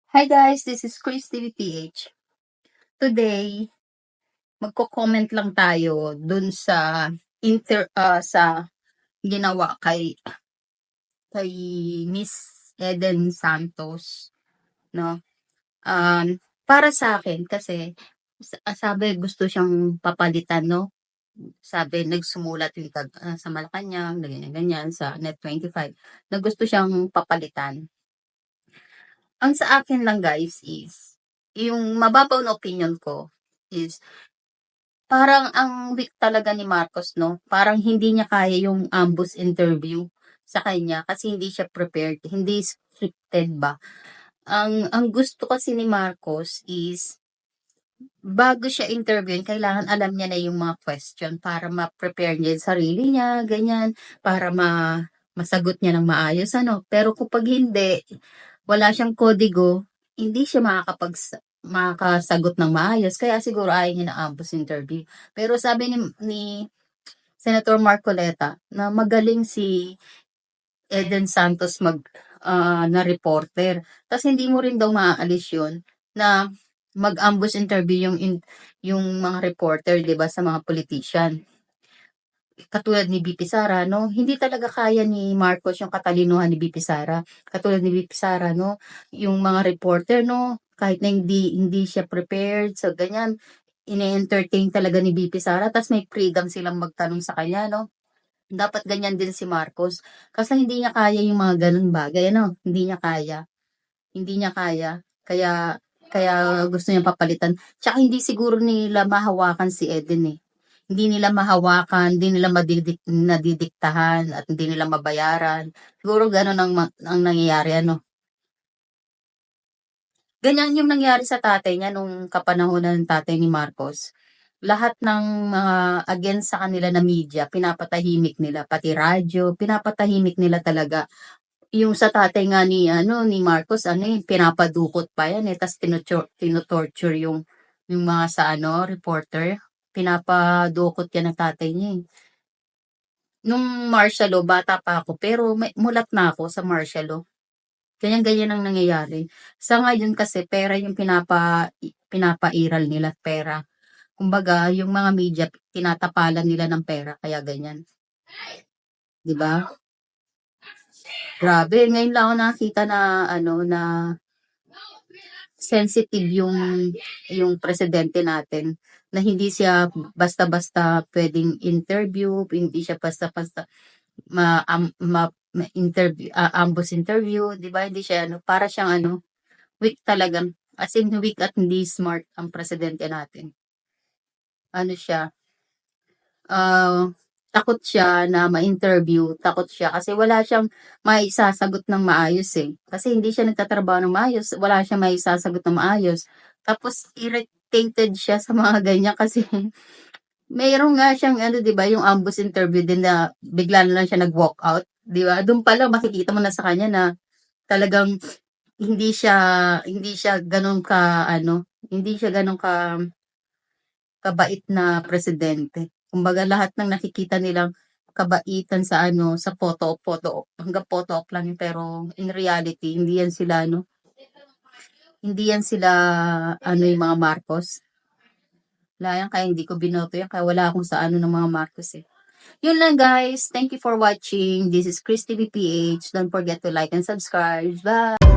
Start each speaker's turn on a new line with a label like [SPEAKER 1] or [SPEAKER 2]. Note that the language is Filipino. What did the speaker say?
[SPEAKER 1] Hi guys, this is Chris TVPH. Today, magko-comment lang tayo dun sa sa ginawa kay Miss Eden Santos, no? Para sa akin kasi sabi gusto siyang papalitan, no? Sabi nagsumulat yung sa Malacanang, na ganyan ganyan sa Net25 na gusto siyang papalitan. Ang sa akin lang guys is yung mababaw na opinion ko is parang ang weak talaga ni Marcos 'no, parang hindi niya kaya yung ambush interview sa kanya kasi hindi siya prepared, hindi scripted ba. Ang gusto kasi ni Marcos is bago siya interviewin kailangan alam niya na yung mga question para ma-prepare niya yung sarili niya, ganyan, para masagot niya ng maayos ano. Pero kapag hindi, wala siyang kodigo, hindi siya makakasagot ng maayos. Kaya siguro ayaw niya na ambush interview. Pero sabi ni Senator Marcoleta na magaling si Eden Santos na reporter. Tas hindi mo rin daw maaalis yun na mag-ambush interview yung mga reporter, 'di ba, sa mga politician. Katulad ni VP Sara 'no, hindi talaga kaya ni Marcos yung katalinuhan ni VP Sara. Katulad ni VP Sara 'no, yung mga reporter 'no, kahit na hindi siya prepared sa ganyan, ine-entertain talaga ni VP Sara tas may freedom silang magtanong sa kanya 'no. Dapat ganyan din si Marcos, kasi hindi niya kaya yung mga gano'ng bagay ano, hindi niya kaya. Hindi niya kaya, kaya kaya gusto niyang papalitan. Tsaka hindi siguro nila mahawakan si Eden, eh. Hindi nila mahawakan, hindi nila nadidiktahan at hindi nila mabayaran. Siguro gano'n ang nangyayari ano. Ganyan yung nangyari sa tatay niya nung kapanahunan ng tatay ni Marcos. Lahat ng mga against sa kanila na media, pinapatahimik nila, pati radyo, pinapatahimik nila talaga. Yung sa tatay nga ni Marcos ano, eh, pinapadukot pa yan, eh, ta's tino-torture yung mga sa ano, reporter. Pinapadukot yan ng tatay niya, eh. Nung martial law bata pa ako pero mulat na ako sa martial law. Ganyan-ganyan ang nangyayari. Sa ngayon kasi pera yung pinapairal nila, pera. Kumbaga yung mga media tinatapalan nila ng pera kaya ganyan, 'di ba? Grabe, ngayon lang ako nakakita na ano, na sensitive yung presidente natin, na hindi siya basta-basta pwedeng interview, hindi siya basta-basta ma-interview, ambush interview, 'di ba? Hindi siya ano, para siyang ano, weak talaga. As in weak at hindi smart ang presidente natin. Ano siya, ah, takot siya na ma-interview, takot siya kasi wala siyang maisasagot ng maayos, eh. Kasi hindi siya nagtatrabaho ng maayos, wala siyang maisasagot ng maayos. Tapos irritated siya sa mga ganyan kasi mayroon nga siyang ano, 'di ba, yung ambush interview din na bigla na lang siya nag-walkout, 'di ba? Dun palang makikita mo na sa kanya na talagang hindi siya hindi siya gano'n ka-ano, hindi siya gano'n kabait na presidente. Kumbaga lahat ng nakikita nilang kabaitan sa ano, sa photo op, hanggang photo op lang yun, pero in reality hindi yan sila ano, yung mga Marcos. Wala yan, kaya hindi ko binoto yan, kaya wala akong sa ano ng mga Marcos, eh. Yun lang guys, thank you for watching. This is Chris TVPH. Don't forget to like and subscribe. Bye!